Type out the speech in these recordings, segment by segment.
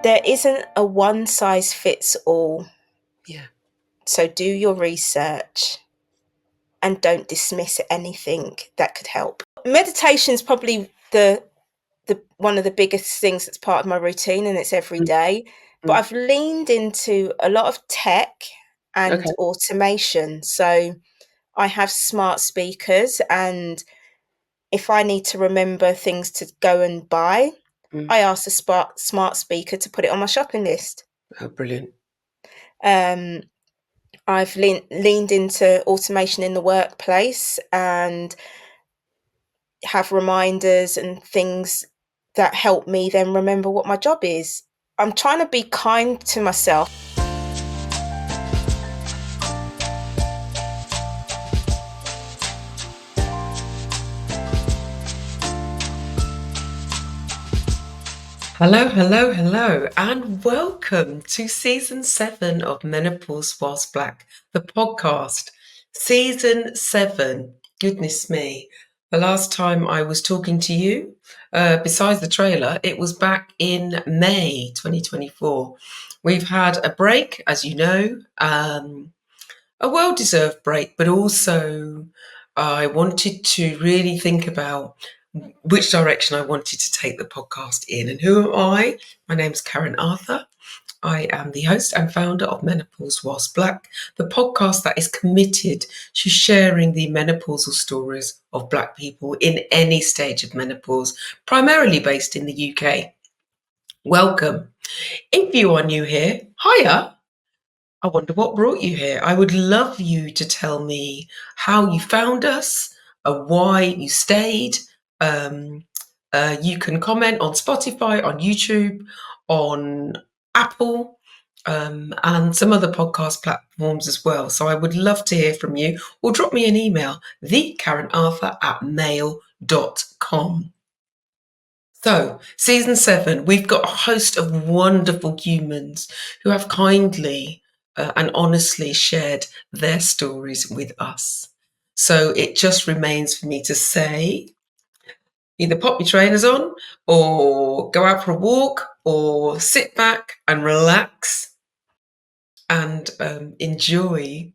there isn't a one size fits all. Yeah. So do your research and don't dismiss anything that could help. Meditation is probably the one of the biggest things that's part of my routine, and it's every day. But I've leaned into a lot of tech and automation. So I have smart speakers, and if I need to remember things to go and buy, I ask the smart speaker to put it on my shopping list. Oh, brilliant. I've leaned into automation in the workplace and have reminders and things that help me then remember what my job is. I'm trying to be kind to myself. Hello, and welcome to Season 7 of Menopause Whilst Black, the podcast. Season 7, goodness me. The last time I was talking to you, besides the trailer, it was back in May 2024. We've had a break, as you know, a well-deserved break, but also I wanted to really think about which direction I wanted to take the podcast in. And who am I? My name's Karen Arthur. I am the host and founder of Menopause Whilst Black, the podcast that is committed to sharing the menopausal stories of Black people in any stage of menopause, primarily based in the UK. Welcome. If you are new here, hiya. I wonder what brought you here. I would love you to tell me how you found us, why you stayed. You can comment on Spotify, on YouTube, on Apple, and some other podcast platforms as well. So I would love to hear from you, or drop me an email, thekarenarthur@mail.com. So, Season 7, we've got a host of wonderful humans who have kindly and honestly shared their stories with us. So it just remains for me to say, either pop your trainers on, or go out for a walk, or sit back and relax and enjoy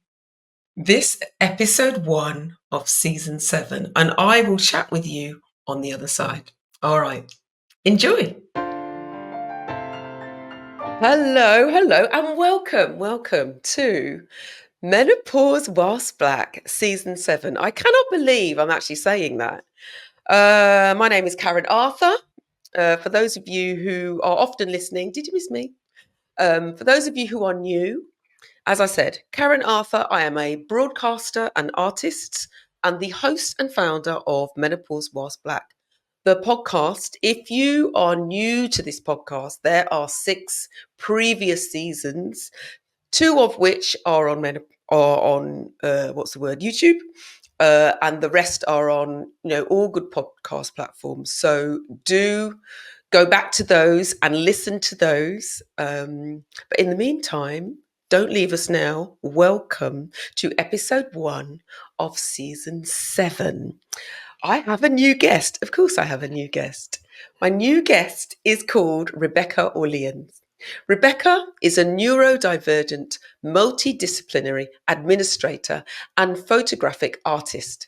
this episode 1 of Season 7. And I will chat with you on the other side. All right. Enjoy. Hello, and welcome to Menopause Whilst Black, Season 7. I cannot believe I'm actually saying that. My name is Karen Arthur. For those of you who are often listening, did you miss me? For those of you who are new, as I said, Karen Arthur, I am a broadcaster and artist and the host and founder of Menopause Whilst Black, the podcast. If you are new to this podcast, there are 6 previous seasons, 2 of which are on YouTube, and the rest are on all good podcast platforms. So do go back to those and listen to those. But in the meantime, don't leave us now. Welcome to episode 1 of Season 7. I have a new guest. Of course, I have a new guest. My new guest is called Rebecca Orleans. Rebecca is a neurodivergent, multidisciplinary administrator and photographic artist.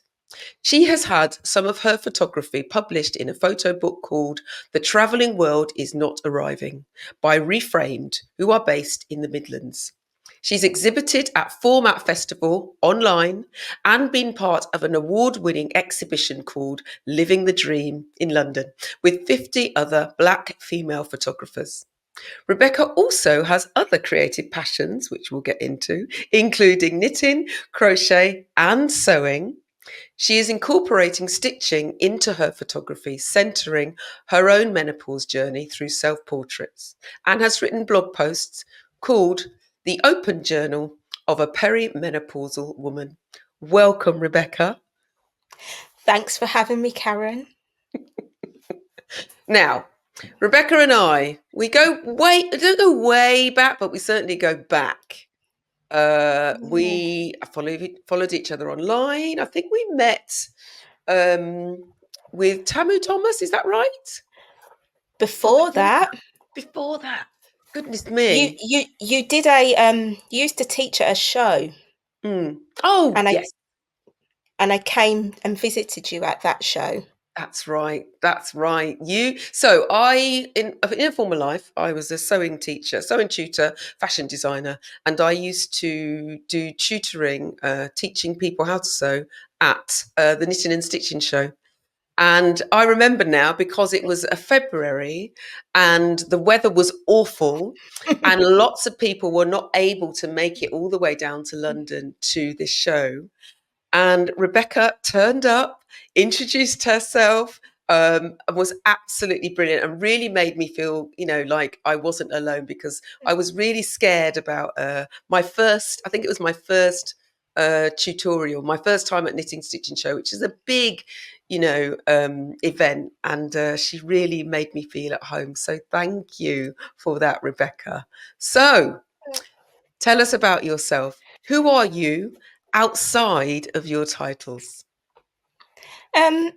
She has had some of her photography published in a photo book called The Travelling World Is Not Arriving by Reframed, who are based in the Midlands. She's exhibited at Format Festival online and been part of an award-winning exhibition called Living the Dream in London with 50 other Black female photographers. Rebecca also has other creative passions, which we'll get into, including knitting, crochet, and sewing. She is incorporating stitching into her photography, centering her own menopause journey through self-portraits, and has written blog posts called The Open Journal of a Peri-Menopausal Woman. Welcome, Rebecca. Thanks for having me, Karen. Now, Rebecca and I don't go way back, but we certainly go back. We followed each other online. I think we met with Tamu Thomas, is that right? Before that. Goodness You me. you you did a you used to teach at a show, Mm. Oh, and I yes. and I came and visited you at that show. That's right. That's right. So in a former life, I was a sewing teacher, sewing tutor, fashion designer, and I used to do tutoring, teaching people how to sew at the Knitting and Stitching show. And I remember now because it was a February and the weather was awful, and lots of people were not able to make it all the way down to London to this show. And Rebecca turned up, introduced herself, and was absolutely brilliant and really made me feel, like I wasn't alone because I was really scared about I think it was my first tutorial, my first time at Knitting Stitching Show, which is a big, event. And she really made me feel at home. So thank you for that, Rebecca. So tell us about yourself. Who are you outside of your titles? Um,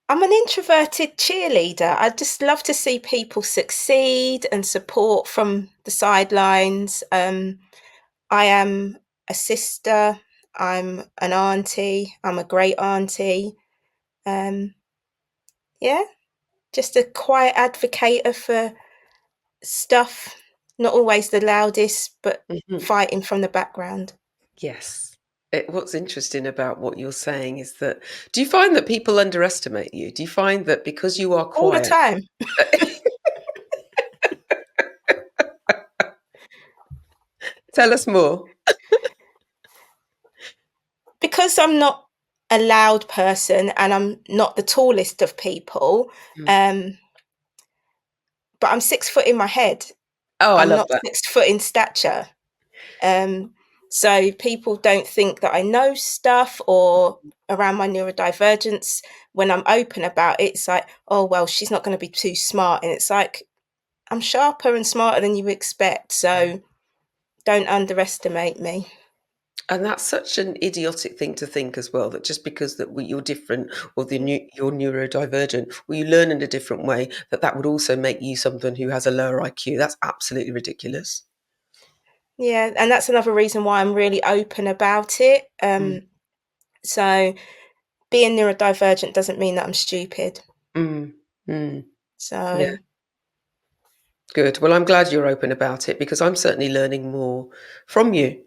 I'm an introverted cheerleader. I just love to see people succeed and support from the sidelines. I am a sister. I'm an auntie. I'm a great auntie. Um, yeah, just a quiet advocator for stuff. Not always the loudest, but Mhm. fighting from the background Yes. What's interesting about what you're saying is that do you find that people underestimate you? Do you find that because you are all the quiet? time. Tell us more. Because I'm not a loud person and I'm not the tallest of people, Mm. um, but I'm 6 foot in my head. Oh, I I'm love not that. 6 foot in stature. Um, so people don't think that I know stuff or around my neurodivergence. When I'm open about it, it's like, oh, well, she's not going to be too smart. And it's like, I'm sharper and smarter than you expect. Yeah. So don't underestimate me. And that's such an idiotic thing to think as well, that just because you're different or you're neurodivergent or you learn in a different way, that would also make you someone who has a lower IQ. That's absolutely ridiculous. Yeah. And that's another reason why I'm really open about it. Mm. So being neurodivergent doesn't mean that I'm stupid. Mm. Mm. Yeah. So Good. Well, I'm glad you're open about it because I'm certainly learning more from you.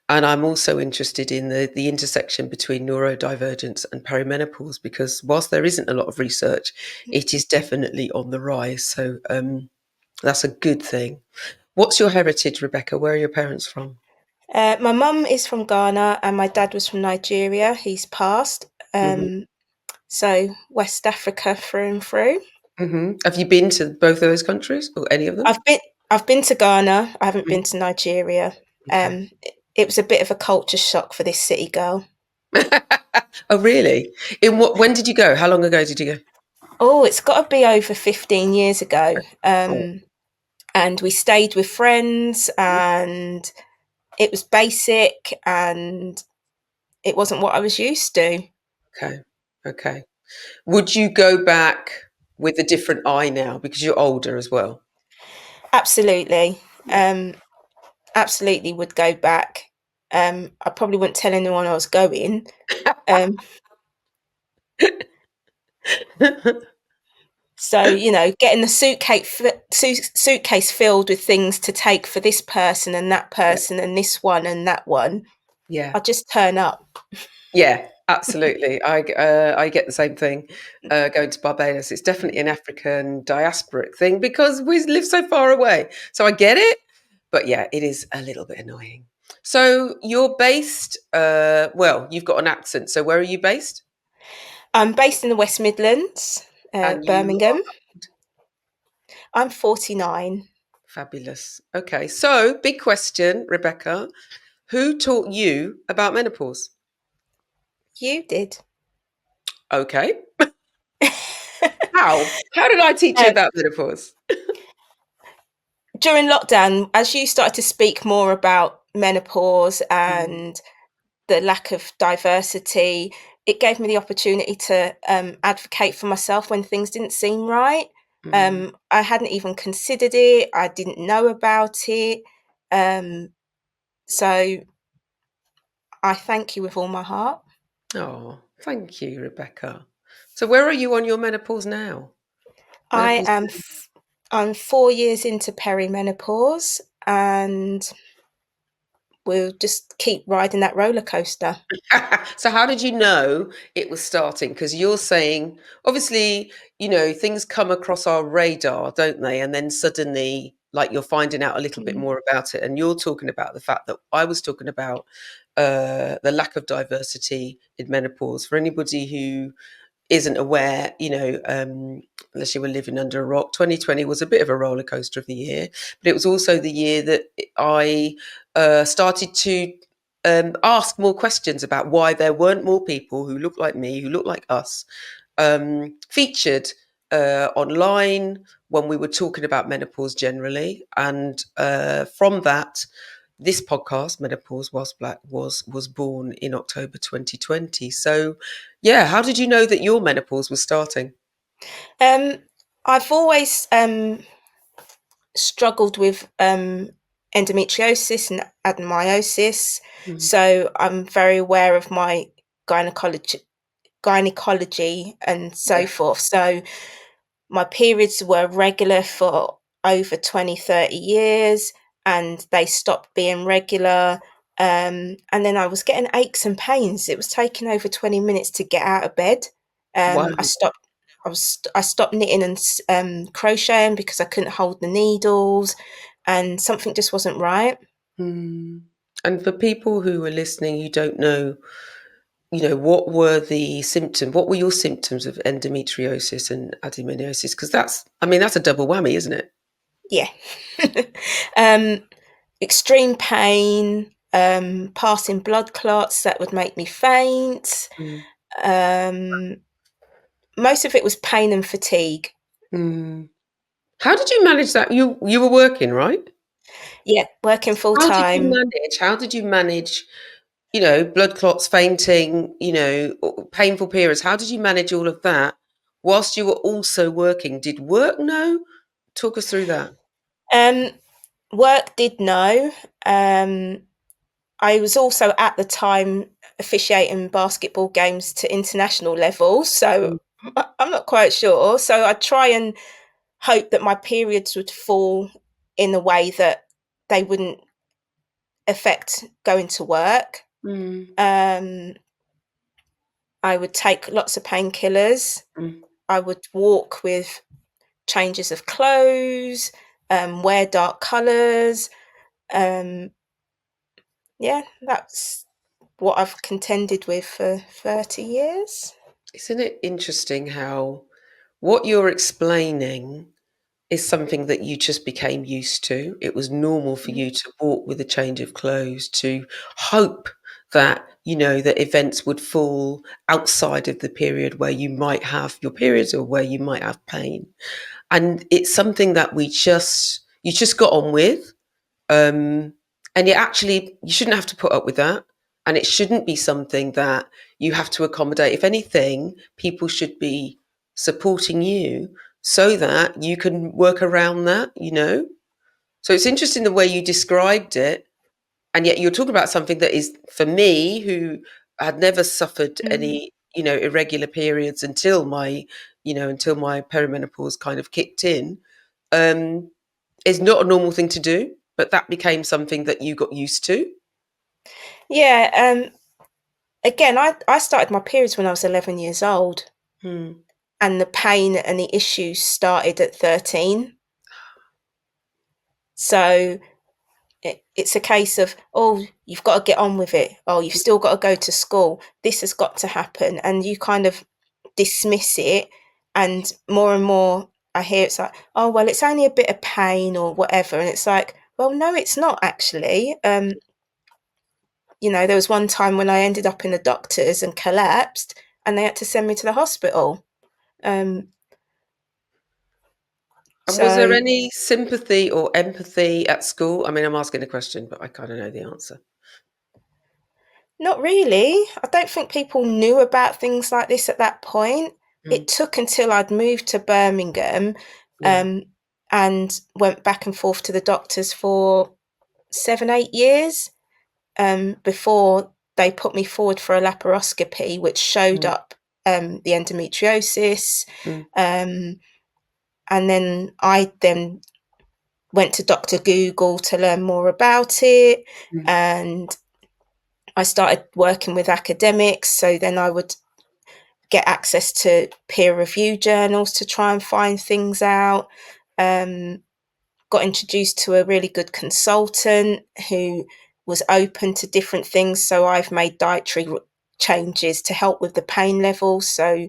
And I'm also interested in the intersection between neurodivergence and perimenopause because whilst there isn't a lot of research, it is definitely on the rise. So that's a good thing. What's your heritage, Rebecca? Where are your parents from? my mum is from Ghana and my dad was from Nigeria. He's passed. Hmm. So West Africa through and through. Hmm. Have you been to both of those countries or any of them? I've been I've been to Ghana. I haven't Mhm. been to Nigeria. Okay. It was a bit of a culture shock for this city girl. Oh, really? When did you go? How long ago did you go? Oh, it's got to be over 15 years ago. Oh, And we stayed with friends, and it was basic, and it wasn't what I was used to. okay. Okay. Would you go back with a different eye now because you're older as well? Absolutely. Yeah. Um, absolutely would go back. I probably wouldn't tell anyone I was going. Um, so, getting the suitcase filled with things to take for this person and that Yeah. person and this one and that one, Yeah. I just turn up. Yeah, absolutely. I get the same thing going to Barbados. It's definitely an African diasporic thing because we live so far away. So I get it, but yeah, it is a little bit annoying. So you're based, well, you've got an accent. So where are you based? I'm based in the West Midlands, And you are Birmingham. I'm 49. fabulous. Okay, so big question, Rebecca. Who taught you about menopause? You did. Okay. How? How did I teach you Uh, about menopause? during lockdown, as you started to speak more about menopause Mm. and the lack of diversity, it gave me the opportunity to advocate for myself when things didn't seem right. Mm. I hadn't even considered it. I didn't know about it. Um, so I thank you with all my heart. Oh, thank you, Rebecca. So where are you on your menopause now? I Menopause. am I'm 4 years into perimenopause, and we'll just keep riding that roller coaster. So how did you know it was starting? Because you're saying, obviously, things come across our radar, don't they? And then suddenly, like you're finding out a little bit Mm. more about it. And you're talking about the fact that I was talking about the lack of diversity in menopause. For anybody who isn't aware, unless you were living under a rock, 2020 was a bit of a roller coaster of the year, but it was also the year that I started to ask more questions about why there weren't more people who look like me, who look like us, featured online when we were talking about menopause generally. And from that, this podcast, Menopause Whilst Black, was born in October 2020. So, yeah, how did you know that your menopause was starting? Um, I've always struggled with endometriosis and adenomyosis, Mm. so I'm very aware of my gynecology and so Yeah. forth. So my periods were regular for over 20, 30 years, and they stopped being regular. And then I was getting aches and pains. It was taking over 20 minutes to get out of bed. Wow. I stopped. I stopped knitting and crocheting because I couldn't hold the needles, and something just wasn't right. Mm. And for people who are listening who don't know, what were the symptoms? What were your symptoms of endometriosis and adenomyosis? Because that's a double whammy, isn't it? Yeah. um, Extreme pain, passing blood clots that would make me faint. Mm. Um, Most of it was pain and fatigue. Mm. How did you manage that? You were working, right? Yeah, working full How did you time. manage? How did you manage? Blood clots, fainting, painful periods. How did you manage all of that whilst you were also working? Did work know? Talk us through that. Um, Work did know. Um, I was also at the time officiating basketball games to international levels, so Mm. I'm not quite sure. So I try and hope that my periods would fall in a way that they wouldn't affect going to work. Mm. Um, I would take lots of painkillers. Mm. I would walk with changes of clothes, wear dark colours. Um, yeah, that's what I've contended with for 30 years. Isn't it interesting how what you're explaining is something that you just became used to? It was normal for Mm. you to walk with a change of clothes, to hope that, that events would fall outside of the period where you might have your periods or where you might have pain. And it's something that you just got on with. Um, and you shouldn't have to put up with that. And it shouldn't be something that you have to accommodate. If anything, people should be supporting you so that you can work around that. So it's interesting the way you described it. And yet you're talking about something that is, for me, who had never suffered Mm. any, irregular periods until my perimenopause kind of kicked in. Um, is not a normal thing to do, but that became something that you got used to. Yeah, again, I started my periods when I was 11 years old, Hmm. and the pain and the issues started at 13. So it's a case of, oh, you've got to get on with it. Oh, you've still got to go to school. This has got to happen. And you kind of dismiss it. And more, I hear it's like, oh, well, it's only a bit of pain or whatever. And it's like, well, no, it's not actually. There was one time when I ended up in the doctors and collapsed, and they had to send me to the hospital. Um, And was there so any sympathy or empathy at school? I mean, I'm asking a question, but I kind of know the answer. not really. I don't think people knew about things like this at that point. Mm. It took until I'd moved to Birmingham Yeah. And went back and forth to the doctors for 7, 8 years before they put me forward for a laparoscopy, which showed Mm, up the endometriosis. mm, Um, and then I then went to Dr. Google to learn more about it. mm, And I started working with academics. So then I would get access to peer review journals to try and find things out. Um, got introduced to a really good consultant who was open to different things. So I've made dietary changes to help with the pain levels. So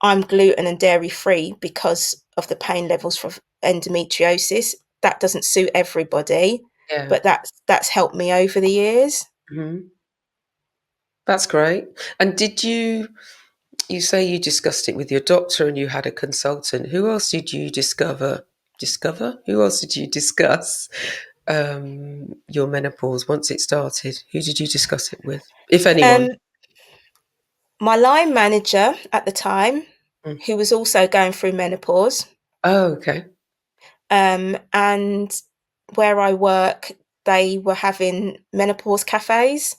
I'm gluten and dairy free because of the pain levels for endometriosis. That doesn't suit everybody, yeah. but that's helped me over the years. Mhm. That's great. And did you say you discussed it with your doctor and you had a consultant. Who else did you discover? Who else did you discuss your menopause once it started? Who did you discuss it with, if anyone? Um, my line manager at the time, Mm. who was also going through menopause, Oh, okay. and where I work, they were having menopause cafes.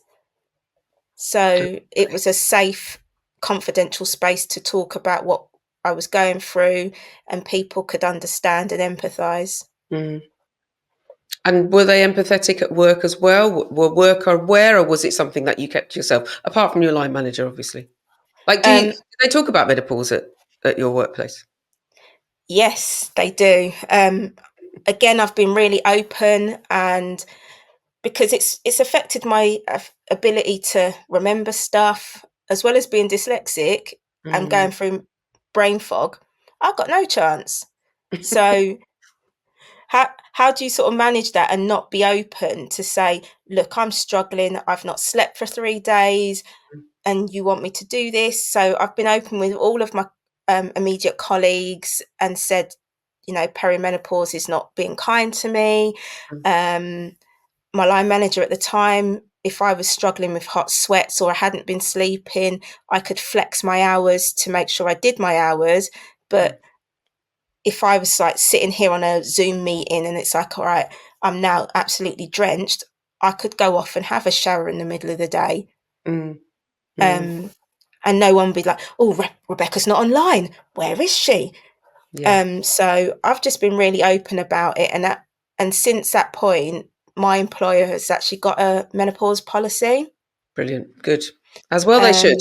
So it was a safe, confidential space to talk about what I was going through, and people could understand and empathise. Mm. And were they empathetic at work as well? Were work aware, or was it something that you kept to yourself, apart from your line manager, obviously? Like, do Um, they talk about menopause at your workplace? yes, they do. Again, I've been really open, and because it's affected my ability to remember stuff, as well as being dyslexic and Mm. going through brain fog. I've got no chance. So how do you sort of manage that and not be open to say, look, I'm struggling, I've not slept for 3 days, and you want me to do this? So I've been open with all of my immediate colleagues and said, perimenopause is not being kind to me. Mm. Um, my line manager at the time, if I was struggling with hot sweats or I hadn't been sleeping, I could flex my hours to make sure I did my hours. Mm. But if I was like sitting here on a Zoom meeting and it's like, all right, I'm now absolutely drenched, I could go off and have a shower in the middle of the day. Mm. Mm. Um, and no one would be like, oh, Rebecca's not online. Where is she? Yeah. So I've just been really open about it. And since that point, my employer has actually got a menopause policy. Brilliant. Good. As well they should.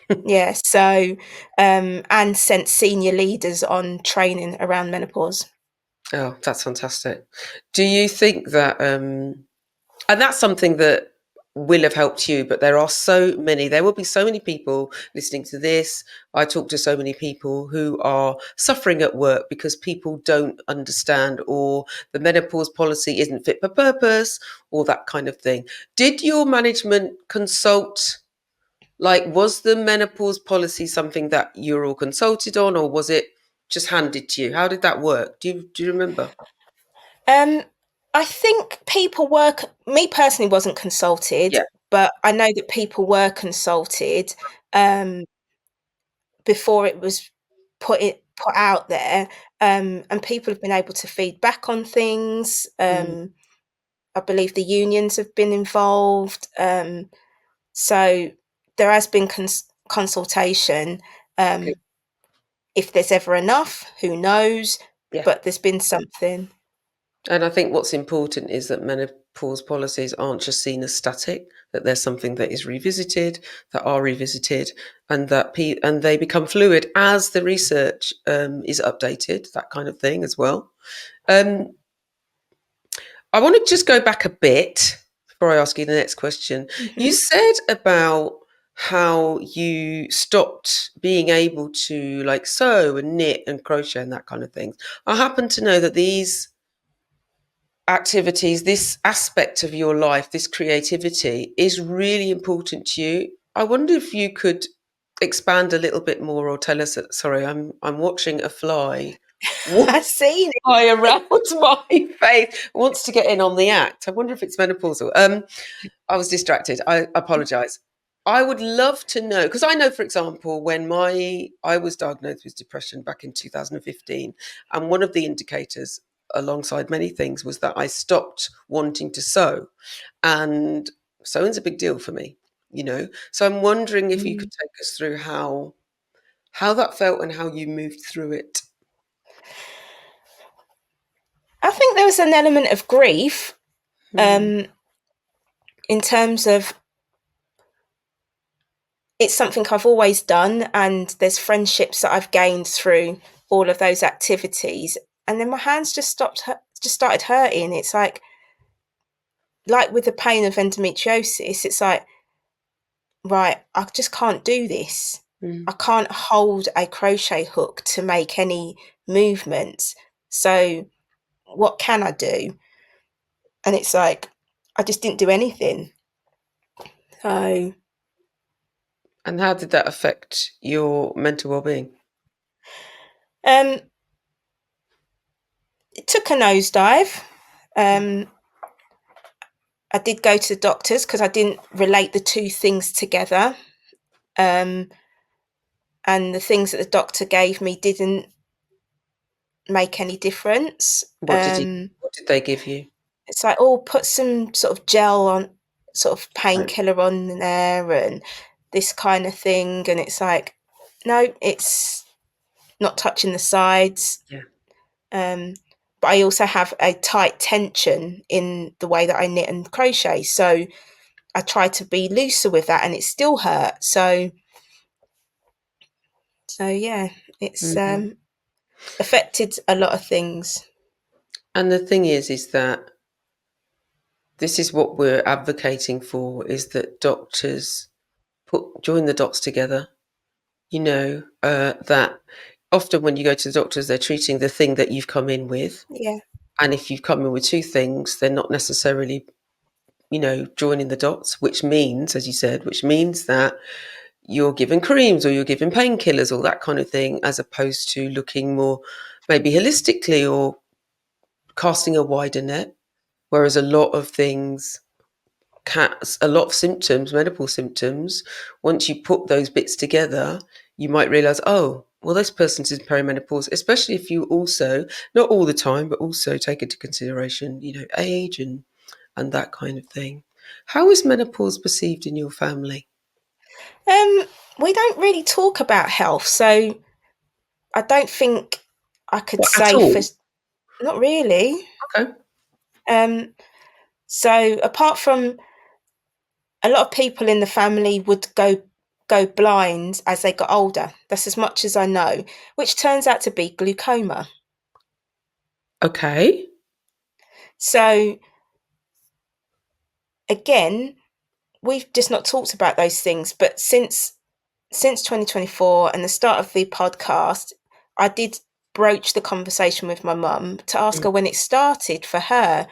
Um, yeah, so and sent senior leaders on training around menopause. Oh, that's fantastic. Do you think that, and that's something that will have helped you, but there will be so many people listening to this. I talk to so many people who are suffering at work because people don't understand, or the menopause policy isn't fit for purpose, or that kind of thing. Did your management consult? Like, was the menopause policy something that you were all consulted on, or was it just handed to you? How did that work? Do you remember? Um, I think people were, me personally wasn't consulted, Yeah. but I know that people were consulted um, before it was put out there, and people have been able to feed back on things. Mm, I believe the unions have been involved, so there has been consultation. good. Um, if there's ever enough, who knows? Yeah. But there's been something. And I think what's important is that menopause policies aren't just seen as static, that there's something that is revisited, that are revisited, and that and they become fluid as the research is updated, that kind of thing as well. Um, I want to just go back a bit before I ask you the next question. You Mhm. said about how you stopped being able to like sew and knit and crochet and that kind of thing. I happen to know that these activities, this aspect of your life, this creativity is really important to you. I wonder if you could expand a little bit more or tell us. Sorry, I'm watching a fly I've seen it. fly around my face. Wants to get in on the act. I wonder if it's menopausal. I was distracted. I apologise. I would love to know, because I know, for example, when I was diagnosed with depression back in 2015, and one of the indicators, alongside many things, was that I stopped wanting to sew, and sewing's a big deal for me, you know. So I'm wondering if you could Mm. take us through how that felt and how you moved through it. I think there was an element of grief, Hmm. um, in terms of it's something I've always done, and there's friendships that I've gained through all of those activities, and then my hands just started hurting. It's like with the pain of endometriosis, it's like, right, I just can't do this. Mm. I can't hold a crochet hook to make any movements. So what can I do? And it's like I just didn't do anything. So And how did that affect your mental well-being? um, it took a nosedive. Um, I did go to the doctors because I didn't relate the two things together. Um, and the things that the doctor gave me didn't make any difference. What did they give you? It's like, oh, put some sort of gel on, sort of Right. painkiller on there and this kind of thing. And it's like, no, it's not touching the sides. Yeah. Um, but I also have a tight tension in the way that I knit and crochet. So I try to be looser with that and it still hurts. So yeah, it's Mhm. affected a lot of things. And the thing is that this is what we're advocating for, is that doctors join the dots together. That often when you go to the doctors, they're treating the thing that you've come in with. Yeah, And if you've come in with two things, they're not necessarily, joining the dots, which means, as you said, which means that you're given creams or you're given painkillers or that kind of thing, as opposed to looking more maybe holistically or casting a wider net. Whereas a lot of things, a lot of symptoms, menopause symptoms, once you put those bits together, you might realize, oh, well, this person's in perimenopause, especially if you also, not all the time, but also take into consideration, age and that kind of thing. How is menopause perceived in your family? um, we don't really talk about health, so I don't think I could What, at say for all? not really. Okay. Um, so apart from a lot of people in the family would go blind as they got older. That's as much as I know, which turns out to be glaucoma. Okay. So again, we've just not talked about those things. But since 2024 and the start of the podcast, I did broach the conversation with my mum to ask Mm, her when it started for her.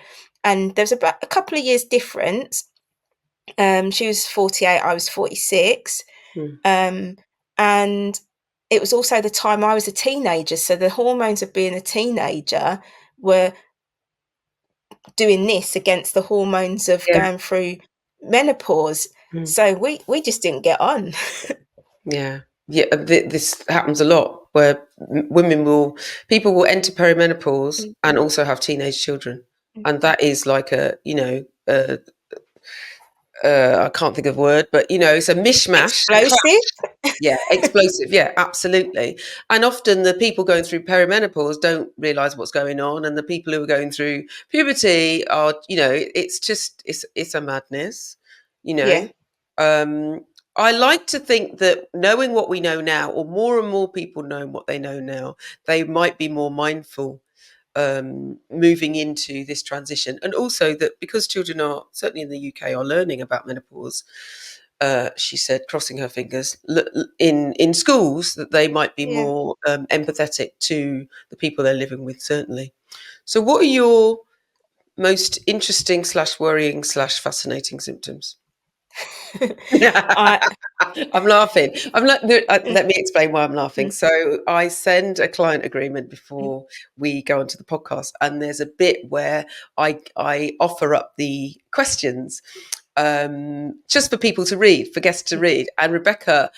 And there's about a couple of years difference. She was 48, I was 46. mm. Um, and it was also the time I was a teenager. So the hormones of being a teenager were doing this against the hormones of Yeah. going through menopause. Mm. So we just didn't get on. Yeah. Yeah. This happens a lot where people will enter perimenopause Mm, and also have teenage children. mm. And that is like I can't think of a word, but it's a mishmash, a Explosive. yeah, explosive. Yeah, absolutely. And often the people going through perimenopause don't realize what's going on, and the people who are going through puberty are, it's a madness. You Yeah. know, um, I like to think that knowing what we know now, or more and more people knowing what they know now, they might be more mindful moving into this transition, and also that because children are certainly in the UK are learning about menopause, she said, crossing her fingers, in schools, that they might be Yeah. more empathetic to the people they're living with. Certainly. So, what are your most interesting slash worrying slash fascinating symptoms? I I'm laughing. mm, Let me explain why I'm laughing. mm, So I send a client agreement mm, before we go onto the podcast, and there's a bit where I offer up the questions, just for people to read, for guests to read. And Rebecca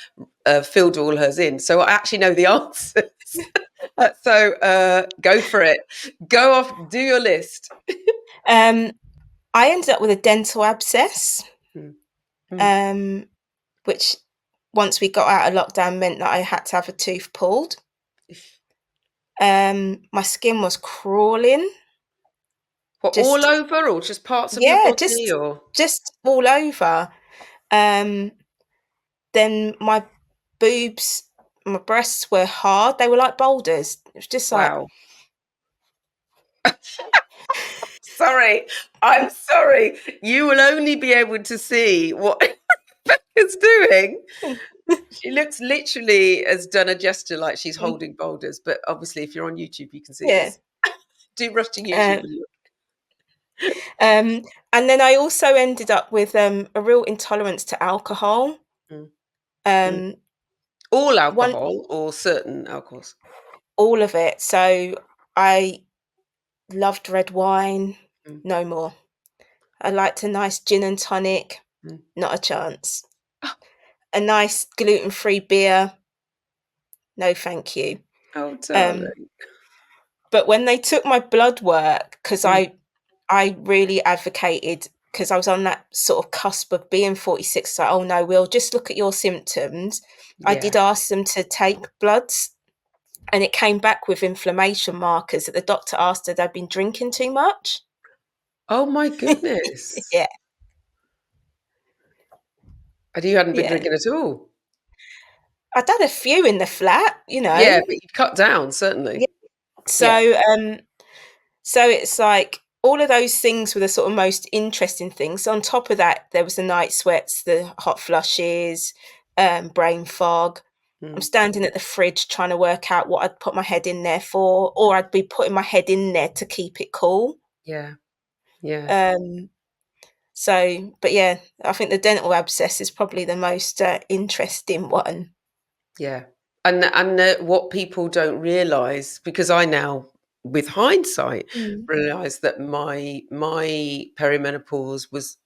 filled all hers in. So I actually know the answers. So go for it. Go off, do your list. I ended up with a dental abscess, Mm. Mm. um, which once we got out of lockdown meant that I had to have a tooth pulled. My skin was crawling. What, all Just over or just parts of your yeah, body or? just all over. Um, then my boobs, my breasts were hard. They were like boulders. It was just like Wow. Sorry. I'm sorry. You will only be able to see what Becca's doing. She looks literally has done a gesture like she's holding boulders, but obviously if you're on YouTube you can see yeah. this. Do rush to YouTube Um, and look. um, and then I also ended up with a real intolerance to alcohol. Mm. Mm. Um, All one alcohol or certain alcohols? All of it. So I loved red wine. Mm. No more. I liked a nice gin and tonic. Mm. Not a chance. Oh, A nice gluten-free beer. No, thank you. oh, Um, darling. but when they took my blood work, because Mm. I really advocated because I was on that sort of cusp of being 46. So, oh no, we'll just look at your symptoms. I Yeah. did ask them to take bloods, and it came back with inflammation markers that the doctor asked had I been drinking too much. Oh my goodness. Yeah, And you hadn't been yeah. drinking at all? I'd had a few in the flat, you Yeah, know. but you've cut down, Yeah. certainly. Yeah. So, so it's like all of those things were the sort of most interesting things. On top of that, there was the night sweats, the hot flushes, brain fog. I'm Mm. standing at the fridge trying to work out what I'd put my head in there for, or I'd be putting my head in there to keep it cool. Yeah. Yeah. Um, so, but yeah, I think the dental abscess is probably the most interesting one. Yeah. And what people don't realize, because I now, with hindsight, Mm. realize that my perimenopause was,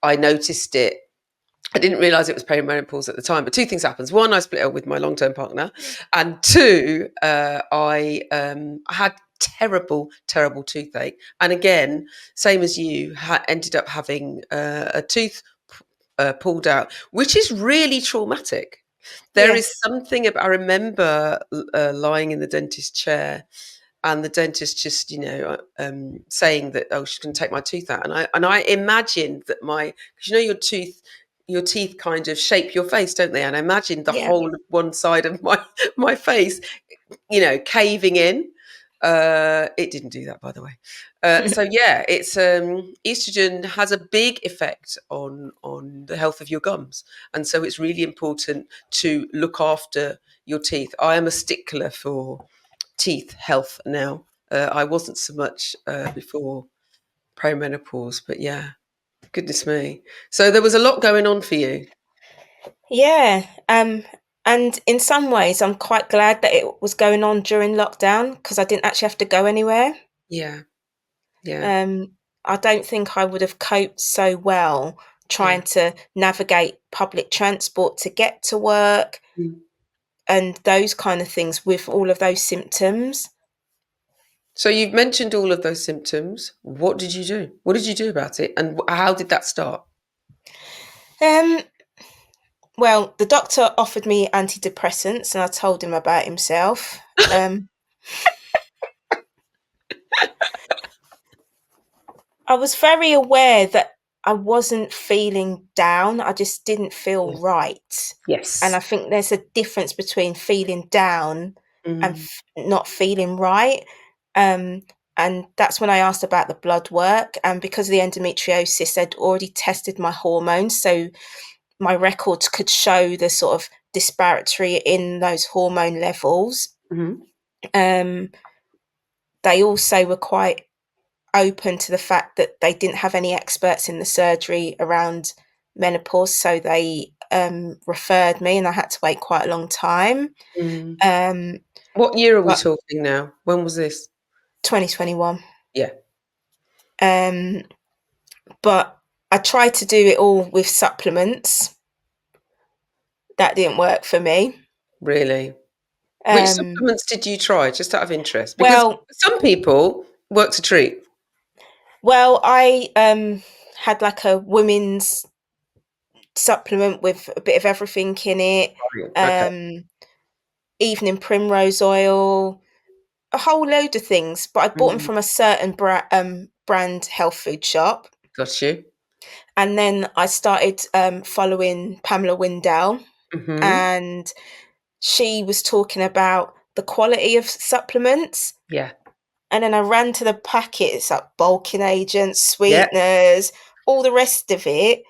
I noticed it. I didn't realize it was perimenopause at the time, but two things happens. One, I split up with my long-term partner, and two, I had terrible, terrible toothache. And again, same as you, ended up having a tooth pulled out, which is really traumatic. There Yeah. is something about, I remember lying in the dentist chair and the dentist just, saying that, oh, she's going to take my tooth out. And I imagined that because your teeth kind of shape your face, don't they? And I imagined the Yeah. whole of one side of my face, caving in. It didn't do that, by the way. So yeah, it's estrogen has a big effect on the health of your gums, and so it's really important to look after your teeth. I am a stickler for teeth health now. I wasn't so much before perimenopause, but yeah, goodness me. So there was a lot going on for you. Yeah. And in some ways, I'm quite glad that it was going on during lockdown because I didn't actually have to go anywhere. Yeah, yeah, Um, I don't think I would have coped so well yeah. trying to navigate public transport to get to work Mm. and those kind of things with all of those symptoms. So you've mentioned all of those symptoms. What did you do? What did you do about it, and how did that start? Um, well, the doctor offered me antidepressants and I told him about himself. Um, I was very aware that I wasn't feeling down. I just didn't feel Yes. right. And I Yes. think there's a difference between feeling down and Mm. not feeling right. Um, and that's when I asked about the blood work. And because of the endometriosis, they'd already tested my hormones. So my records could show the sort of disparity in those hormone levels. Mhm. Um, they also were quite open to the fact that they didn't have any experts in the surgery around menopause, so they referred me, and I had to wait quite a long time. Mm. Um, What year are we but talking now? When was this? 2021. Yeah. Um, but I tried to do it all with supplements. That didn't work for me. Really? Which Um, supplements did you try, just out of interest? Because well, some people works a treat. I had like a women's supplement with a bit of everything in it. Right, okay, Um, evening primrose oil, a whole load of things. But I bought them mm, from a certain brand health food shop. got you. And then I started following Pamela Windell, Mhm. and she was talking about the quality of supplements. Yeah. And then I ran to the packets, like bulking agents, Yeah. sweeteners, all the rest of it.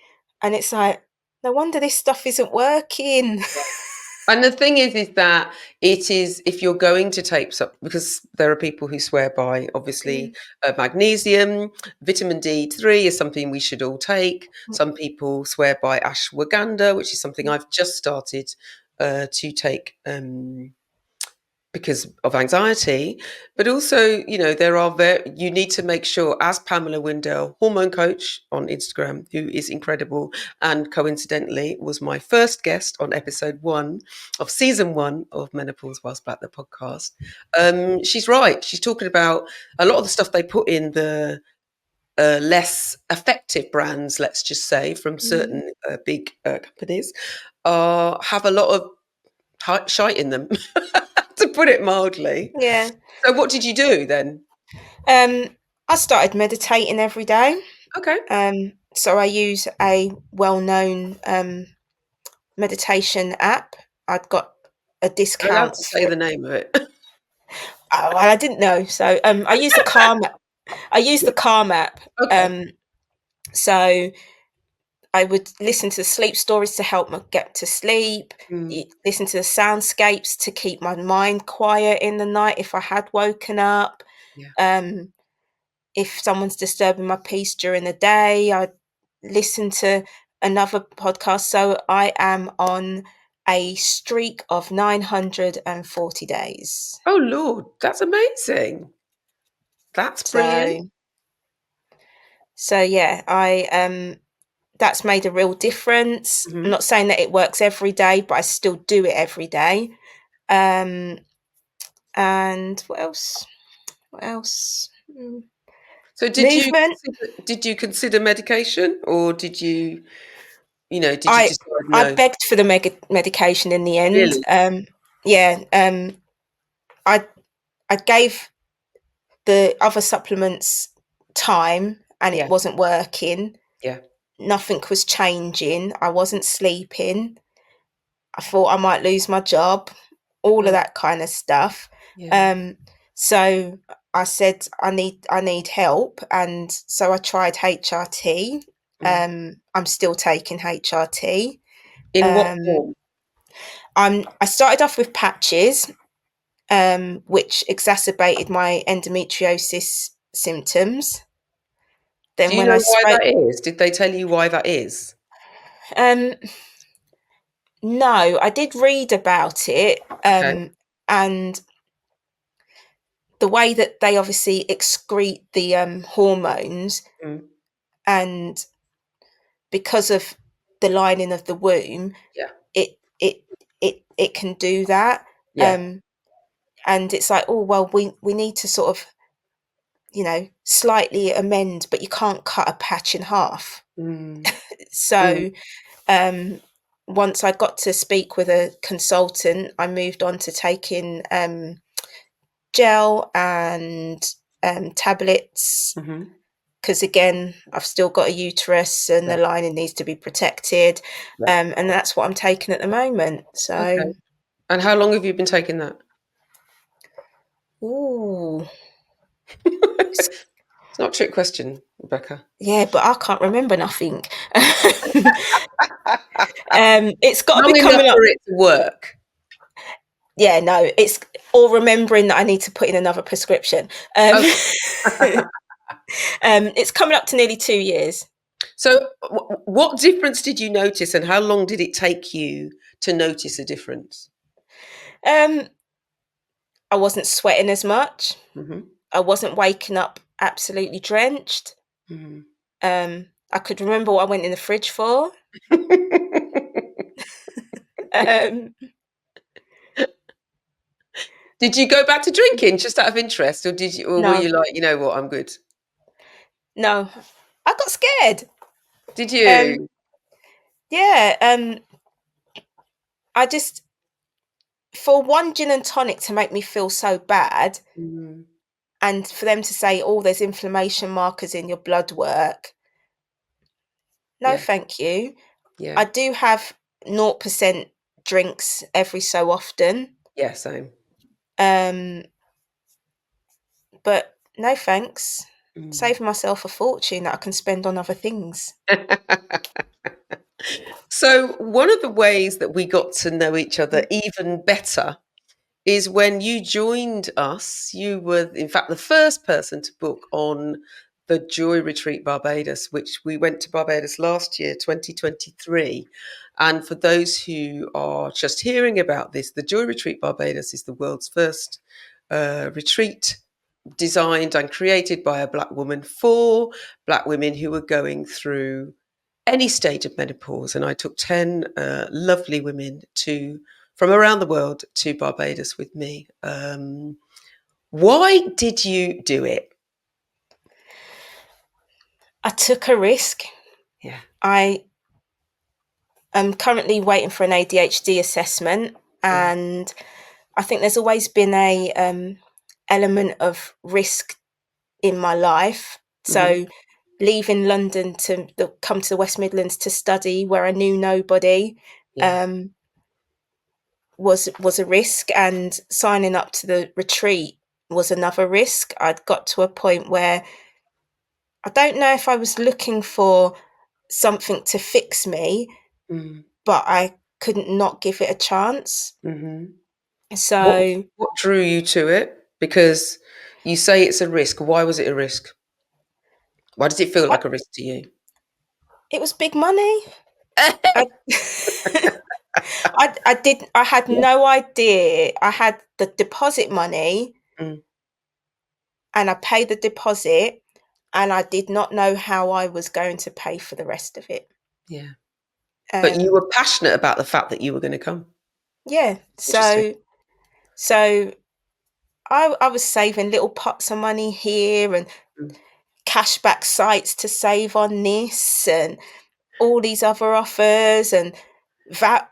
And it's like, no wonder this stuff isn't working. And the thing is that it is, if you're going to take some, because there are people who swear by, obviously, magnesium, vitamin D3 is something we should all take. Some people swear by ashwagandha, which is something I've just started to take. Because of anxiety, but also, you need to make sure, as Pamela Windell, hormone coach on Instagram, who is incredible, and coincidentally was my first guest on episode 1 of season 1 of Menopause Whilst Black, the podcast. She's right. She's talking about a lot of the stuff they put in the less effective brands, let's just say, from Mm, certain big companies, have a lot of shite in them, to put it mildly. yeah. So what did you do then? Um, I started meditating every day. Okay. So I use a well-known meditation app. I'd got a You're allowed discount to say for. the name of it. Oh, well, I didn't know. So I use the Calm. I use Yeah. the Calm app. Okay. Um, so I would listen to the sleep stories to help me get to sleep. Mm, Listen to the soundscapes to keep my mind quiet in the night if I had woken up. yeah. Um, if someone's disturbing my peace during the day, I listen to another podcast. So I am on a streak of 940 days. Oh Lord, that's amazing. That's brilliant. So yeah, I that's made a real difference. I'm Hmm. not saying that it works every day, but I still do it every day. Um, and what else? What else? So did you Movement. did you consider medication, or did you I decide I no? begged for the medication in the end. Really? Yeah. I I gave the other supplements time, and it Yeah. wasn't working. Yeah. Nothing was changing. I wasn't sleeping. I thought I might lose my job. All of Mm, that kind of stuff. yeah. Um, so I said I need help, and so I tried HRT. Mm. I'm still taking HRT. In what Um, form? I started off with patches, which exacerbated my endometriosis symptoms. Do Then you when I know why spoke, that is? Did they tell you why that is? um, no, I did read about it, Okay. and the way that they obviously excrete the hormones, Mm, and because of the lining of the womb, yeah. it it it can do that. Yeah. Um, and it's like, oh well, we need to sort of slightly amend, but you can't cut a patch in half. Mm, mm, So um, once I got to speak with a consultant, I moved on to taking gel and tablets, mhm. because again, I've still got a uterus and Yeah. the lining needs to be protected. Yeah. And that's what I'm taking at the moment. Okay. So, And how long have you been taking that? ooh, it's, It's not a trick question, Rebecca. yeah, but I can't remember nothing. It's got to be Long enough coming up. for it to work. Yeah, no, it's or remembering that I need to put in another prescription. Um, Okay. it's coming up to nearly 2 years. So, what difference did you notice, and how long did it take you to notice a difference? Um, I wasn't sweating as much. Hmm. I wasn't waking up absolutely drenched. Hmm. Um, I could remember what I went in the fridge for. Um, Did you go back to drinking just out of interest, or did you, or were you no, like, you know what, I'm good? no, I got scared. Did Um, you? yeah, I just, for one gin and tonic to make me feel so bad, Mm, and for them to say, "Oh, there's inflammation markers in your blood work." No, yeah, thank you. yeah, I do have 0% drinks every so often. yeah. Same. Um, but no thanks. Mm. Saving myself a fortune that I can spend on other things. So one of the ways that we got to know each other even better is when you joined us. You were, in fact, the first person to book on the Joy Retreat Barbados, which we went to Barbados last year, 2023. And for those who are just hearing about this, the Joy Retreat Barbados is the world's first retreat designed and created by a black woman for black women who were going through any stage of menopause. And I took 10 lovely women to from around the world to Barbados with me. Why did you do it? I took a risk. Yeah. I am currently waiting for an ADHD assessment, Mm, and I think there's always been a element of risk in my life. hmm. So leaving London to come to the West Midlands to study where I knew nobody Yeah. um, was a risk, and signing up to the retreat was another risk. I'd got to a point where I don't know if I was looking for something to fix me, Mm, but I couldn't not give it a chance. hmm. What So what drew you to it? Because you say it's a risk. Why was it a risk? Why does it feel I, like a risk to you? it was big money. I, I had Yeah. no idea. I had the deposit money Mm, and I paid the deposit, and I did not know how I was going to pay for the rest of it. yeah. But you Um, were passionate about the fact that you were going to come. yeah, It's interesting. so I was saving little pots of money here and Mm, cashback sites to save on this and all these other offers and that,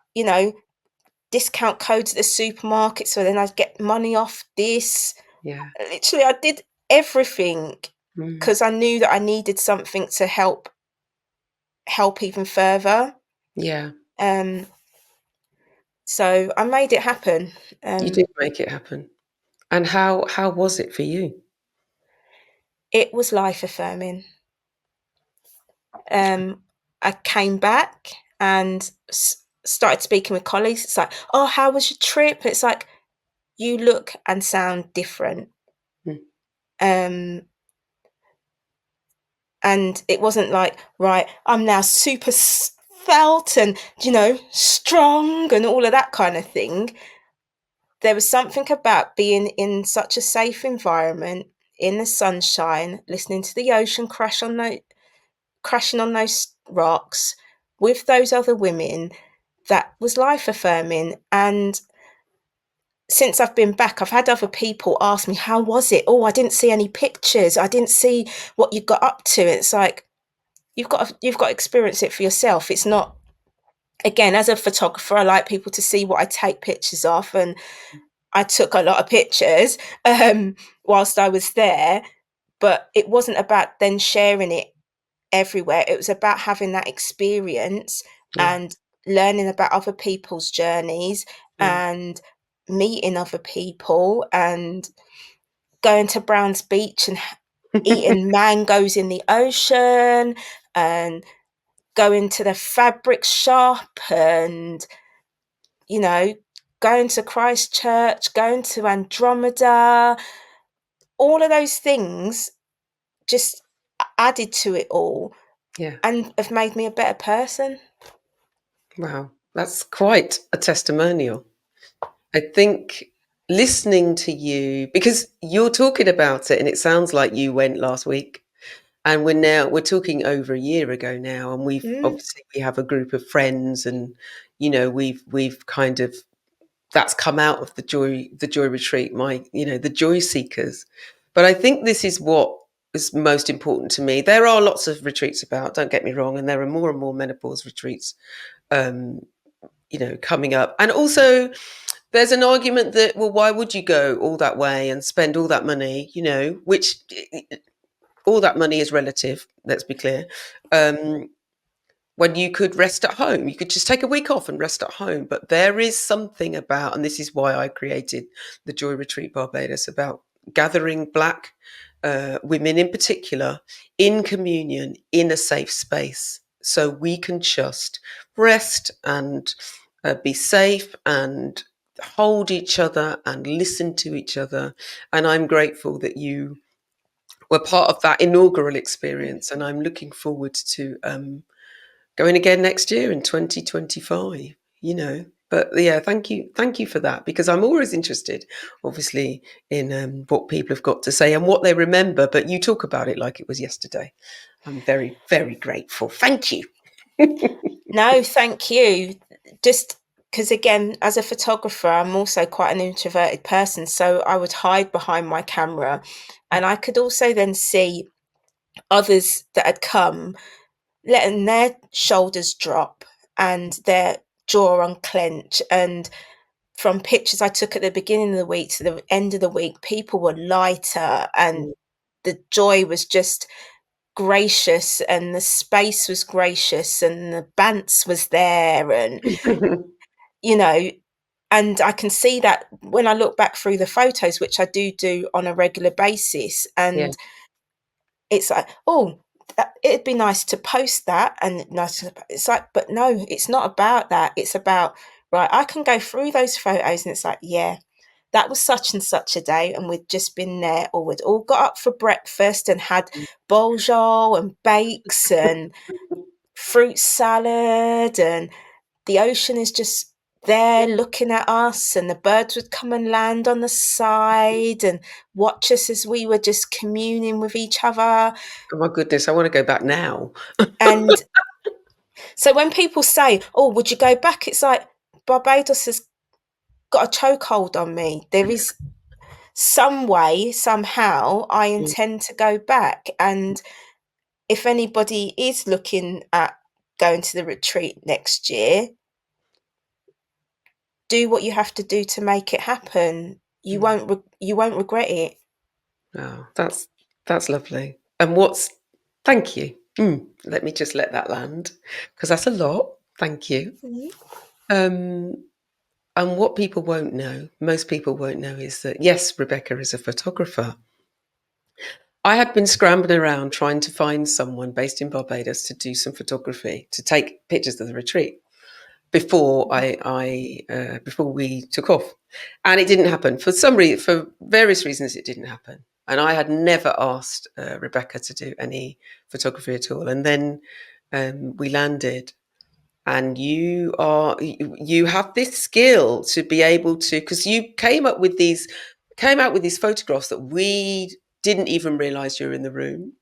discount codes at the supermarket, so then I'd get money off this. yeah. Literally, I did everything Mm, because I knew that I needed something to help even further. yeah. Um, so I made it happen. You Um, did make it happen. And how was it for you? it was life affirming. Um, I came back and started speaking with colleagues. It's like, oh, how was your trip? It's like, you look and sound different. Mm, Um, and it wasn't like, right, I'm now super felt and, strong and all of that kind of thing. There was something about being in such a safe environment, in the sunshine, listening to the ocean crashing on those rocks with those other women, that was life affirming. And since I've been back, I've had other people ask me, how was it? Oh, I didn't see any pictures. I didn't see what you got up to. It's like, you've got to experience it for yourself. It's not, again, as a photographer, I like people to see what I take pictures of, and I took a lot of pictures whilst I was there, but it wasn't about then sharing it everywhere. It was about having that experience yeah. and learning about other people's journeys Mm. and meeting other people and going to Browns Beach and eating mangoes in the ocean and going to the fabric shop and, you know, going to Christchurch, going to Andromeda, all of those things just added to it all Yeah. and have made me a better person. Wow. That's quite a testimonial. I think listening to you, because you're talking about it and it sounds like you went last week. And we're talking over a year ago now, and Mm. we have a group of friends, and we've kind of, that's come out of the joy retreat, the joy seekers. But I think this is what is most important to me. There are lots of retreats about, don't get me wrong, and there are more and more menopause retreats um, coming up. And also there's an argument that, well, why would you go all that way and spend all that money, which all that money is relative, let's be clear. When you could rest at home, you could just take a week off and rest at home. But there is something about, and this is why I created the Joy Retreat Barbados, about gathering Black women in particular in communion in a safe space, so we can just rest and be safe and hold each other and listen to each other. And I'm grateful that you were part of that inaugural experience, and I'm looking forward to going again next year in 2025. But yeah, thank you for that, because I'm always interested, obviously, in what people have got to say and what they remember. But you talk about it like it was yesterday. I'm very, very grateful. Thank you. No, thank you. Just because, again, as a photographer, I'm also quite an introverted person. So I would hide behind my camera. And I could also then see others that had come, letting their shoulders drop and their jaw unclench. And from pictures I took at the beginning of the week to the end of the week, people were lighter and the joy was just gracious and the space was gracious and the bants was there, and you know and I can see that when I look back through the photos, which I do on a regular basis, Yeah. and it's like, oh, it'd be nice to post that, and nice it's like, but no, it's not about that. It's about, right, I can go through those photos and it's like, yeah, that was such and such a day, and we'd just been there, or we'd all got up for breakfast and had boljol and bakes and fruit salad, and the ocean is just there looking at us, and the birds would come and land on the side and watch us as we were just communing with each other. Oh my goodness, I want to go back now. And so when people say, oh, would you go back, it's like, Barbados has got a chokehold on me. There is some way, somehow, I intend to go back. And if anybody is looking at going to the retreat next year, do what you have to do to make it happen. You won't regret it. Oh, that's lovely. And thank you. Let me just let that land, because that's a lot. Thank you. Mhm. Um, and what people won't know, most people won't know, is that yes, Rebecca is a photographer. I had been scrambling around trying to find someone based in Barbados to do some photography, to take pictures of the retreat before we took off, and it didn't happen for various reasons. It didn't happen, and I had never asked Rebecca to do any photography at all. And then we landed, and you have this skill to be able to, because you came out with these photographs that we didn't even realize you were in the room.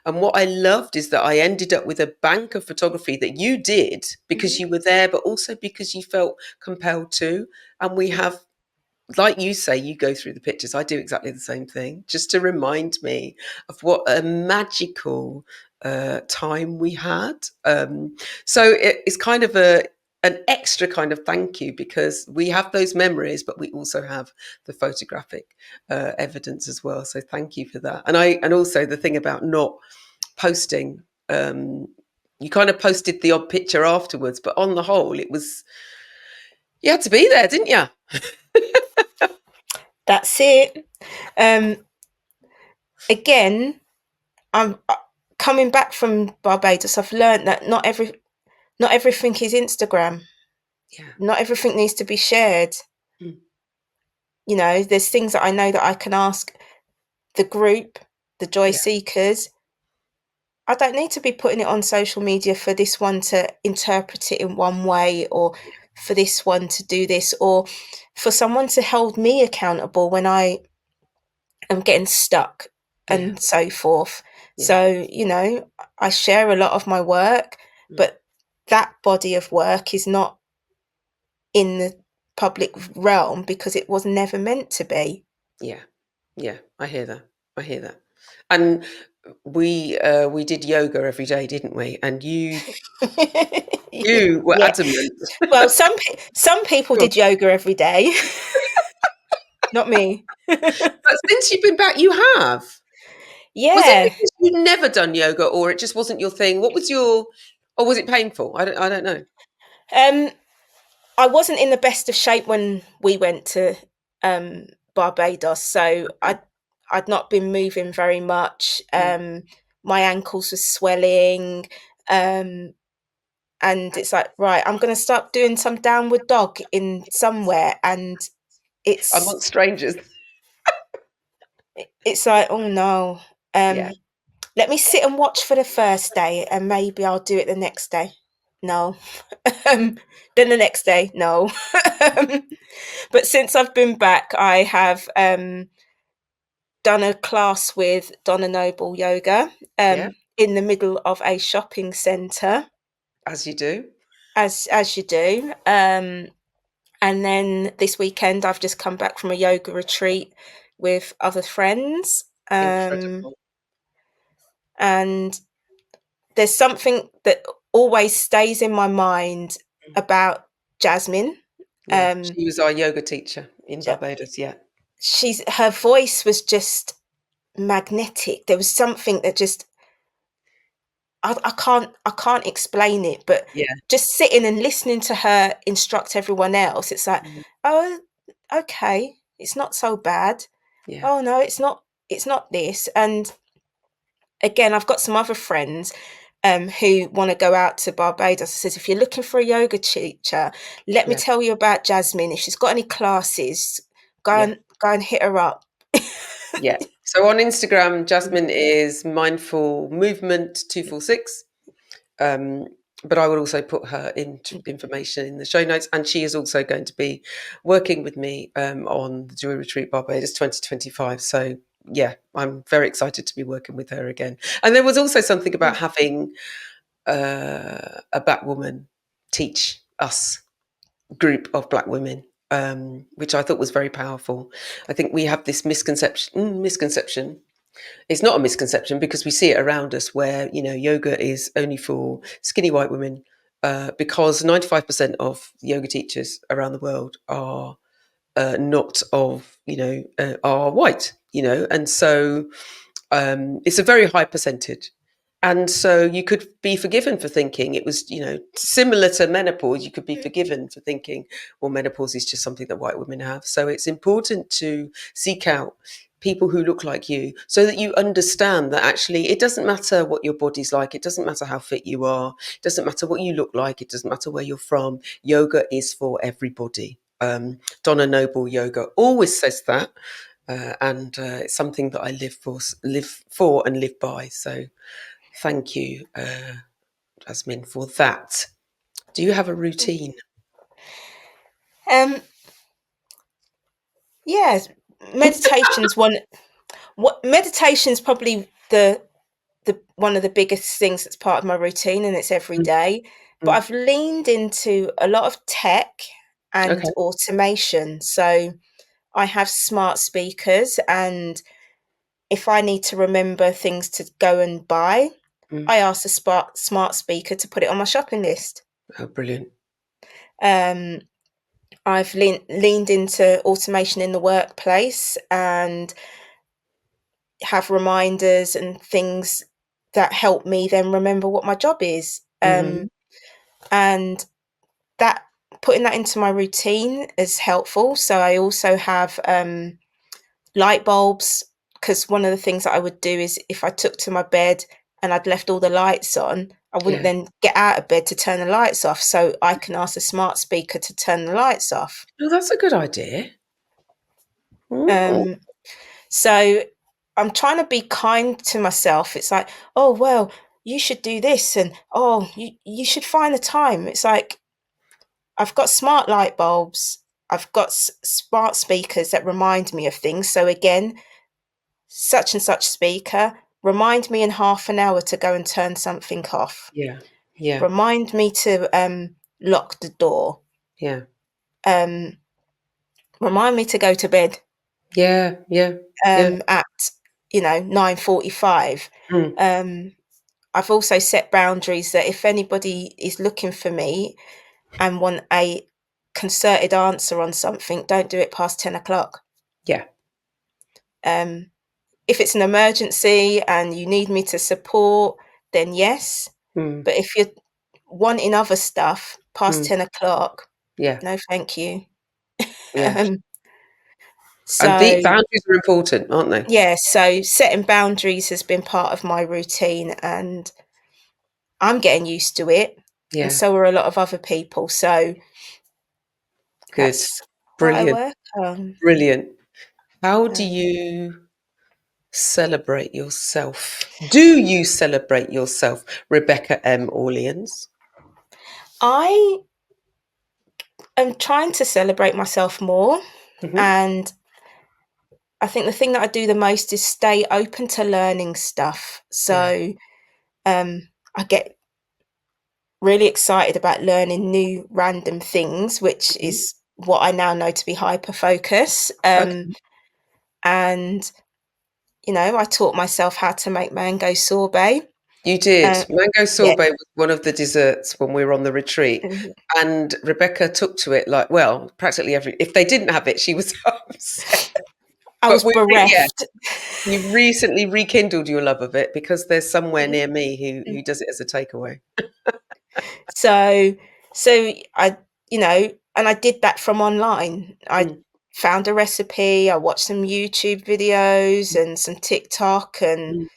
And what I loved is that I ended up with a bank of photography that you did because Mhm. you were there, but also because you felt compelled to. And we have, like you say, you go through the pictures. I do exactly the same thing, just to remind me of what a magical time we had. So it's kind of an extra kind of thank you, because we have those memories, but we also have the photographic evidence as well. So thank you for that. And also the thing about not posting. You kind of posted the odd picture afterwards, but on the whole, you had to be there, didn't you? That's it. Um, Again, I'm coming back from Barbados. I've learned that not everything is Instagram. Yeah. Not everything needs to be shared. Mm. There's things that I know that I can ask the group, the joy Yeah. seekers. I don't need to be putting it on social media for this one to interpret it in one way, or for this one to do this, or for someone to hold me accountable when I am getting stuck. Yeah. and so forth. Yeah. So, I share a lot of my work, Mm. but that body of work is not in the public realm because it was never meant to be. Yeah. Yeah. I hear that. I hear that. And we did yoga every day, didn't we? And you were Yeah. adamant. Well, some people Go on. did yoga every day, not me. But since you've been back, you have. Was it Yeah. because you'd never done yoga, or it just wasn't your thing? What was your, or was it painful? I don't know. Um, I wasn't in the best of shape when we went to um, Barbados, so Okay. I'd not been moving very much. Mm. My ankles were swelling, um, and it's like, right, I'm going to start doing some downward dog in somewhere, and it's Amongst strangers. it's like, oh no, Yeah. let me sit and watch for the first day, and maybe I'll do it the next day. No, then the next day, no. Um, but since I've been back, I have done a class with Donna Noble Yoga Yeah. in the middle of a shopping centre, As you do. as you do. And then this weekend, I've just come back from a yoga retreat with other friends. Incredible. And there's something that always stays in my mind about Jasmine. Yeah. Um, She was our yoga teacher in Barbados. Yeah. her voice was just magnetic. There was something that just I can't explain it, but Yeah. just sitting and listening to her instruct everyone else, it's like, Mm. oh, okay, it's not so bad. Yeah. Oh no, it's not this. And again, I've got some other friends who want to go out to Barbados. I says, if you're looking for a yoga teacher, let me Yeah. tell you about Jasmine. If she's got any classes, go Yeah. and go and hit her up. Yeah. So on Instagram, Jasmine is mindful movement 246. Um, but I will also put her information in the show notes, and she is also going to be working with me on the Joy Retreat Barbados 2025. So yeah, I'm very excited to be working with her again. And there was also something about having a black woman teach us, group of black women, which I thought was very powerful. I think we have this misconception. It's not a misconception because we see it around us where, yoga is only for skinny white women, because 95% of yoga teachers around the world are not of, are white, and so it's a very high percentage. And so you could be forgiven for thinking it was, similar to menopause. You could be forgiven for thinking, well, menopause is just something that white women have. So it's important to seek out people who look like you so that you understand that actually it doesn't matter what your body's like. It doesn't matter how fit you are. It doesn't matter what you look like. It doesn't matter where you're from. Yoga is for everybody. Donna Noble Yoga always says that. And it's something that I live for and live by. So thank you, Jasmine, for that. Do you have a routine? Um, yeah, meditation's one. What meditation's probably the one of the biggest things that's part of my routine, and it's every Mm, day. But mm. I've leaned into a lot of tech and Okay. automation. So I have smart speakers, and if I need to remember things to go and buy, Mm. I ask the smart speaker to put it on my shopping list. Oh, brilliant. Um, I've leaned into automation in the workplace and have reminders and things that help me then remember what my job is. Hmm. And that putting that into my routine is helpful. So I also have light bulbs, because one of the things that I would do is if I took to my bed and I'd left all the lights on, I wouldn't Yeah. then get out of bed to turn the lights off. So I can ask the smart speaker to turn the lights off. Oh, that's a good idea. Mm. Um, so I'm trying to be kind to myself. It's like, oh well, you should do this, and oh, you should find the time. It's like I've got smart light bulbs. I've got smart speakers that remind me of things. So again, such and such speaker, remind me in half an hour to go and turn something off. Yeah. Yeah. Remind me to lock the door. Yeah. Um, Remind me to go to bed Yeah. Yeah. Yeah. at 9:45. Mm. Um, I've also set boundaries that if anybody is looking for me and want a concerted answer on something, don't do it past 10 o'clock. Yeah. Um, if it's an emergency and you need me to support, then yes. Mm. But if you're wanting other stuff past Mm. 10 o'clock, Yeah. no, thank you. Yeah. Um, And so the boundaries are important, aren't they? yeah, so setting boundaries has been part of my routine, and I'm getting used to it, and Yeah. so are a lot of other people. So Good. that's what I Brilliant. work on. Brilliant. How do Uh, you celebrate yourself? Do you celebrate yourself, Rebecca M. Orleans? I am trying to celebrate myself more, Hmm. and I think the thing that I do the most is stay open to learning stuff. Yeah. So I get really excited about learning new random things, which Mhm. is what I now know to be hyper focus. Okay. And I taught myself how to make mango sorbet. You did. Uh, Mango yeah, sorbet was one of the desserts when we were on the retreat. mhm. And Rebecca took to it like, well, practically if they didn't have it, she was upset. I But was yeah, bereft. you've recently rekindled your love of it because there's somewhere Mhm, near me mhm. who does it as a takeaway. So, so and I did that from online. I Mm, found a recipe. I watched some YouTube videos and some TikTok, and mm.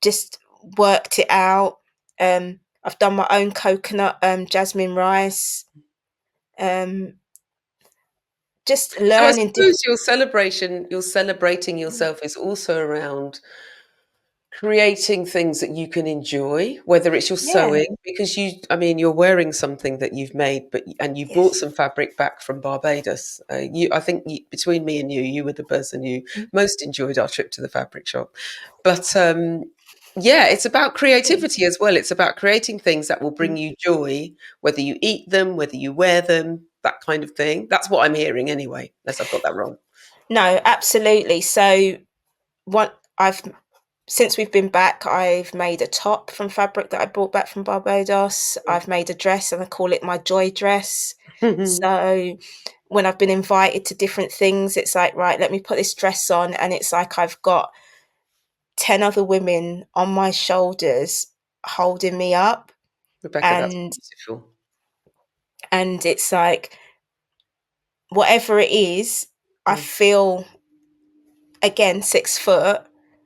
just worked it out. I've done my own coconut jasmine rice. Um, just So I learning suppose different. you're celebrating yourself is also around creating things that you can enjoy, whether it's your Yeah. sewing, because I mean, you're wearing something that you've made, and you brought Yes. some fabric back from Barbados. I think between me and you were the person who Mm, most enjoyed our trip to the fabric shop. But yeah, it's about yeah. creativity as well. It's about creating things that will bring Mm. you joy, whether you eat them, whether you wear them, that kind of thing. That's what I'm hearing anyway, unless I've got that wrong. No, absolutely. So what I've since we've been back, I've made a top from fabric that I brought back from Barbados. I've made a dress and I call it my joy dress. So when I've been invited to different things, it's like, right, let me put this dress on. And it's like I've got 10 other women on my shoulders holding me up. Rebecca, that's And beautiful. it's like, whatever it is, I Mm, feel again 6 foot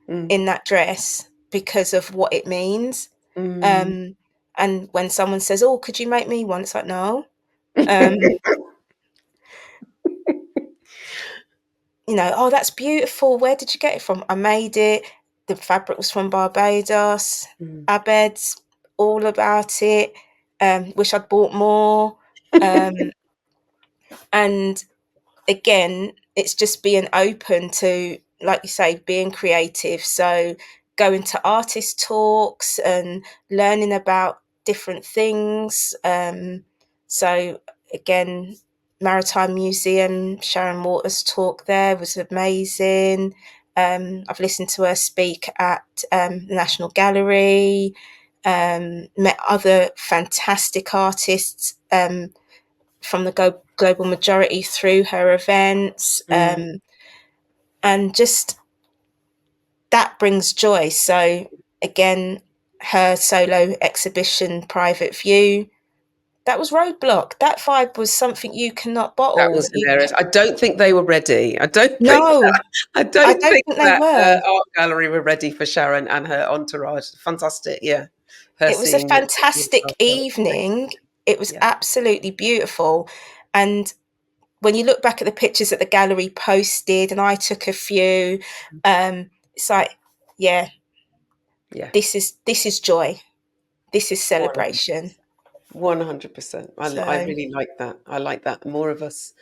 mm, in that dress because of what it means. mm. Um, and when someone says, "Oh, could you make me one?" It's like, no. Um, "Oh, that's beautiful. Where did you get it from?" I made it. The fabric was from Barbados. Mm. Abed's all about it. Wish I'd bought more. Um, and again, it's just being open to, like you say, being creative. So going to artist talks and learning about different things. So again, Maritime Museum, Sharon Waters' talk there was amazing. I've listened to her speak at the National Gallery. Met other fantastic artists from the global majority through her events, Mm. and just that brings joy. So again, her solo exhibition, Private View, that was Roadblock. That vibe was something you cannot That bottle. was hilarious. I don't think they were ready. No, I I don't don't think think they that were. art gallery were ready for Sharon and her entourage. Fantastic, yeah. Her It was a seeing your fantastic stuff. That was great. evening. It was Yeah. absolutely beautiful. And when you look back at the pictures that the gallery posted, and I took a few, it's like, yeah, Yeah. this is joy. This is One celebration. 100%. I So really like that. I like that. More of us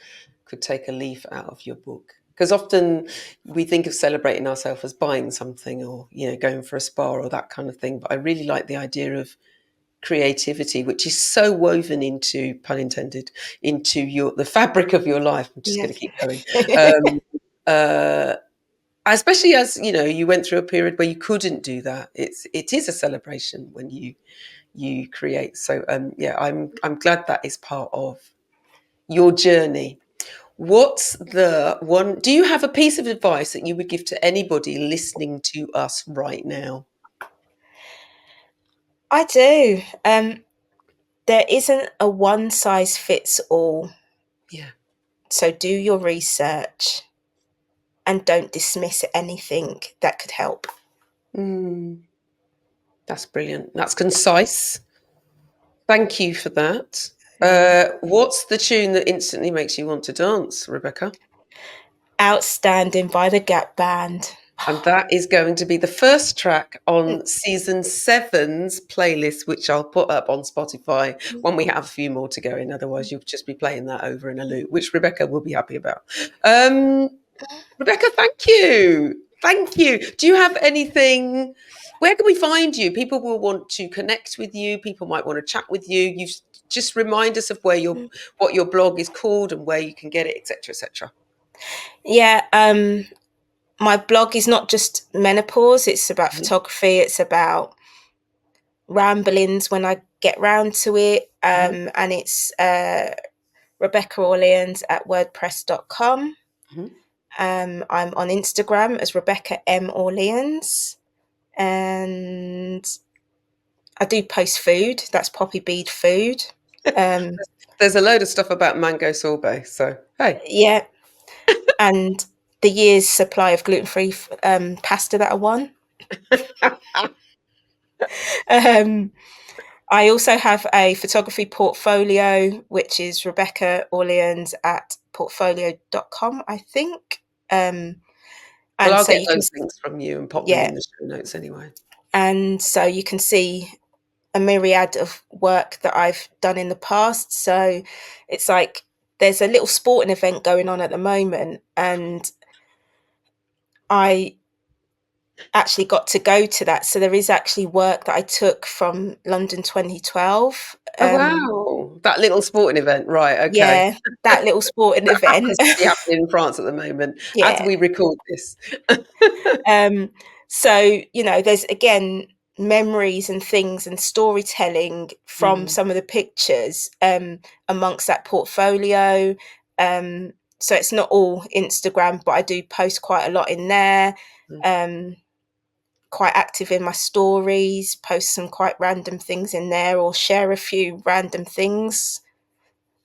could take a leaf out of your book. Because often we think of celebrating ourselves as buying something or, going for a spa or that kind of thing. But I really like the idea of creativity, which is so woven into, pun intended, into the fabric of your life. I'm just going to Yes. keep going. Um, uh, Especially as you went through a period where you couldn't do that. It is a celebration when you create. So yeah, I'm glad that is part of your journey. What's the one? Do you have a piece of advice that you would give to anybody listening to us right now? I do. There isn't a one size fits all. Yeah. So do your research and don't dismiss anything that could help. Mm, that's brilliant. That's concise. Thank you for that. What's the tune that instantly makes you want to dance, Rebecca? Outstanding by the Gap Band. And that is going to be the first track on season seven's playlist, which I'll put up on Spotify when we have a few more to go in. Otherwise, you'll just be playing that over in a loop, which Rebecca will be happy about. Um, Rebecca, thank you. Thank you. Do you have anything? Where can we find you? People will want to connect with you. People might want to chat with you. You just remind us of what your blog is called and where you can get it, etc., etc. Yeah, my blog is not just menopause, it's about photography, it's about ramblings when I get round to it. Hmm. And it's Rebecca Orleans at wordpress.com. Hmm. I'm on Instagram as Rebecca M. Orleans. And I do post food. That's poppy bead food. Um, There's a load of stuff about mango sorbet. So hey, yeah. And the year's supply of gluten-free pasta that I won. Um, I also have a photography portfolio, which is Rebecca Orleans at portfolio.com, I think. well, And I'll so get you can, those links from you and pop them yeah, in the show notes anyway. and so you can see a myriad of work that I've done in the past. So it's like there's a little sporting event going on at the moment, and I actually got to go to that. So there is actually work that I took from London 2012. Oh wow, that little sporting event, right? Okay, Yeah, that little sporting that event. happens to be happening in France at the moment as Yeah. we record this. Um, so, there's again memories and things and storytelling from Mm, some of the pictures amongst that portfolio. So it's not all Instagram, but I do post quite a lot in there. mm. Um, quite active in my stories, post some quite random things in there or share a few random things.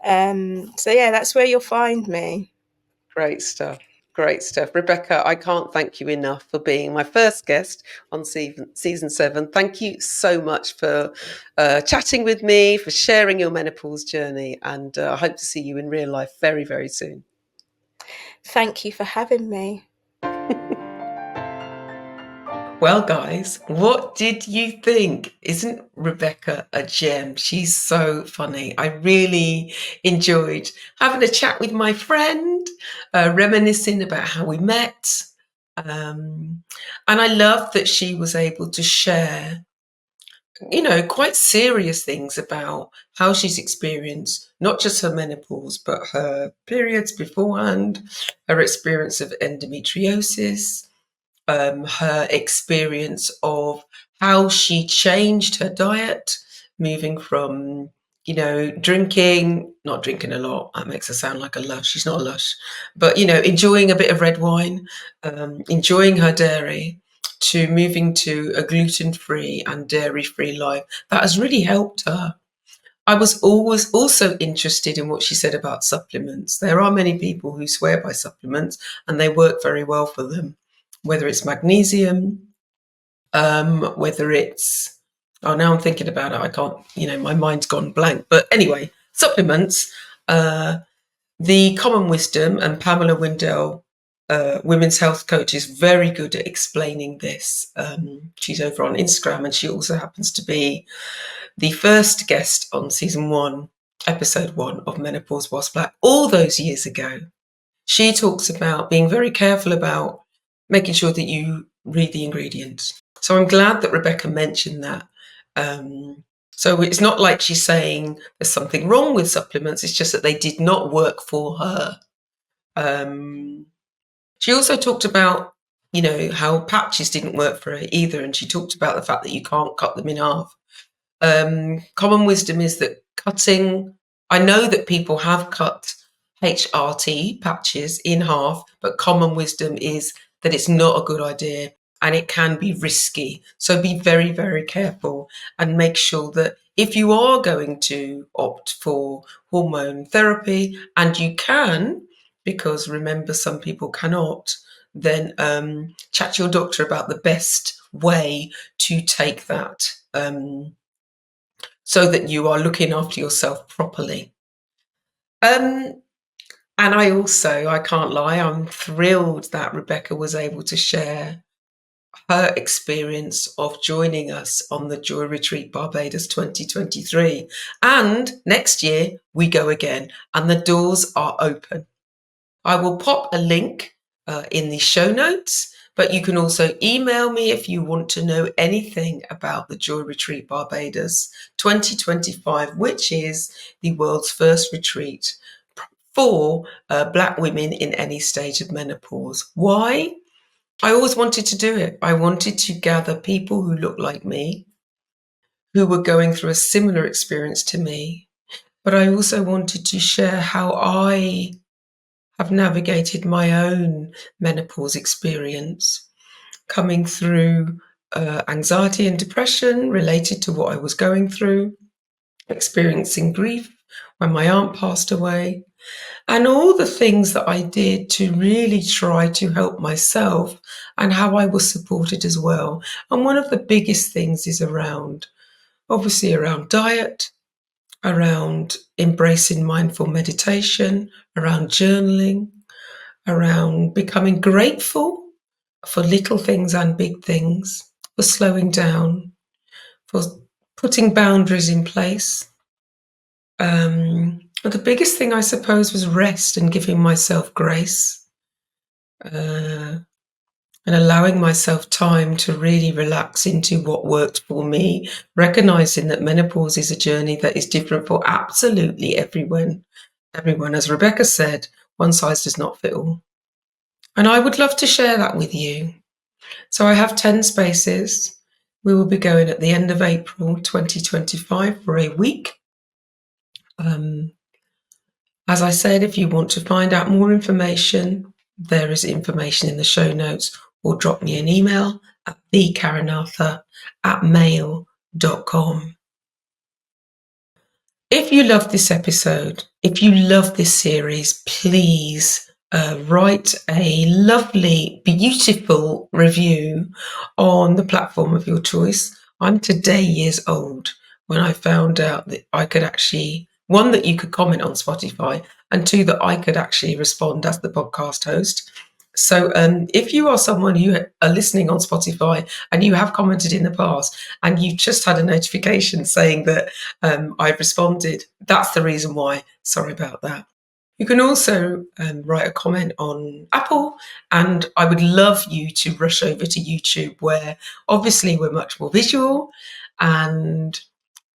So yeah, that's where you'll find me. Great stuff. Great stuff. Rebecca, I can't thank you enough for being my first guest on season seven. Thank you so much for chatting with me, for sharing your menopause journey, and I hope to see you in real life very, very soon. Thank you for having me. Well, guys, what did you think? Isn't Rebecca a gem? She's so funny. I really enjoyed having a chat with my friend, reminiscing about how we met. And I love that she was able to share, quite serious things about how she's experienced not just her menopause, but her periods beforehand, her experience of endometriosis, her experience of how she changed her diet, moving from, not drinking a lot. That makes her sound like a lush. She's not a lush, but, enjoying a bit of red wine, enjoying her dairy, to moving to a gluten-free and dairy-free life. That has really helped her. I was always also interested in what she said about supplements. There are many people who swear by supplements and they work very well for them, whether it's magnesium, whether it's, oh, now I'm thinking about it. I can't, my mind's gone blank. But anyway, supplements, the common wisdom, and Pamela Windell, women's health coach, is very good at explaining this. She's over on Instagram and she also happens to be the first guest on season one, episode one of Menopause Whilst Black, all those years ago. she talks about being very careful about making sure that you read the ingredients. So I'm glad that Rebecca mentioned that. So it's not like she's saying there's something wrong with supplements, it's just that they did not work for her. She also talked about, how patches didn't work for her either, and she talked about the fact that you can't cut them in half. Common wisdom is that cutting, I know that people have cut HRT patches in half, but common wisdom is that it's not a good idea and it can be risky. So be very, very careful and make sure that if you are going to opt for hormone therapy, and you can, because remember, some people cannot, then chat to your doctor about the best way to take that. So that you are looking after yourself properly. And I can't lie, I'm thrilled that Rebecca was able to share her experience of joining us on the Joy Retreat Barbados 2023. And next year we go again, and the doors are open. I will pop a link in the show notes, but you can also email me if you want to know anything about the Joy Retreat Barbados 2025, which is the world's first retreat for Black women in any stage of menopause. Why? I always wanted to do it. I wanted to gather people who look like me, who were going through a similar experience to me, but I also wanted to share how I have navigated my own menopause experience, coming through anxiety and depression related to what I was going through, experiencing grief when my aunt passed away, and all the things that I did to really try to help myself, and how I was supported as well. And one of the biggest things is obviously around diet, around embracing mindful meditation, around journaling, around becoming grateful for little things and big things, for slowing down, for putting boundaries in place. But the biggest thing, I suppose, was rest and giving myself grace, and allowing myself time to really relax into what worked for me, recognizing that menopause is a journey that is different for absolutely everyone. As Rebecca said, one size does not fit all. And I would love to share that with you. So I have 10 spaces. We will be going at the end of April 2025 for a week. As I said, if you want to find out more information, there is information in the show notes, or drop me an email at thekaranarthur@mail.com. If you love this episode, if you love this series, please write a lovely, beautiful review on the platform of your choice. I'm today years old when I found out that I could actually, one, that you could comment on Spotify, and two, that I could actually respond as the podcast host. So if you are someone who are listening on Spotify and you have commented in the past and you've just had a notification saying that I've responded, that's the reason why. Sorry about that. You can also write a comment on Apple, and I would love you to rush over to YouTube, where obviously we're much more visual, and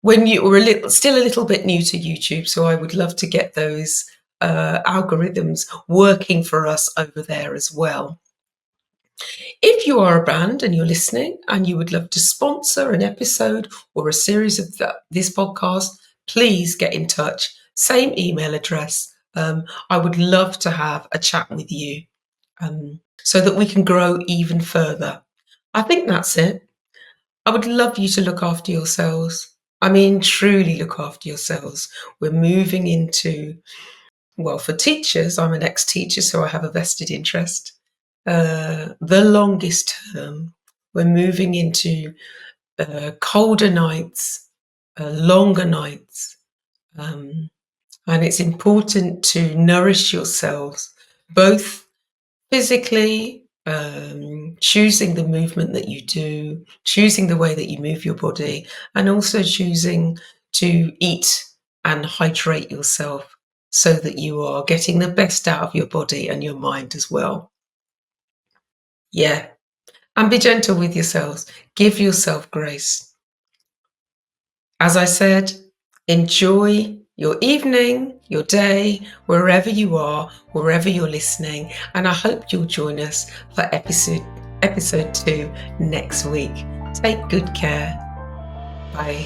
when you were still a little bit new to YouTube, so I would love to get those algorithms working for us over there as well. If you are a brand and you're listening and you would love to sponsor an episode or a series of this podcast, please get in touch. Same email address. I would love to have a chat with you so that we can grow even further. I think that's it. I would love you to look after yourselves. I mean, truly look after yourselves. We're moving into, well, for teachers, I'm an ex-teacher, so I have a vested interest. The longest term. We're moving into colder nights, longer nights. And it's important to nourish yourselves, both physically, choosing the movement that you do, choosing the way that you move your body, and also choosing to eat and hydrate yourself so that you are getting the best out of your body and your mind as well. Yeah. And be gentle with yourselves. Give yourself grace. As I said, enjoy your evening, your day, wherever you are, wherever you're listening. And I hope you'll join us for episode 2 next week. Take good care. Bye.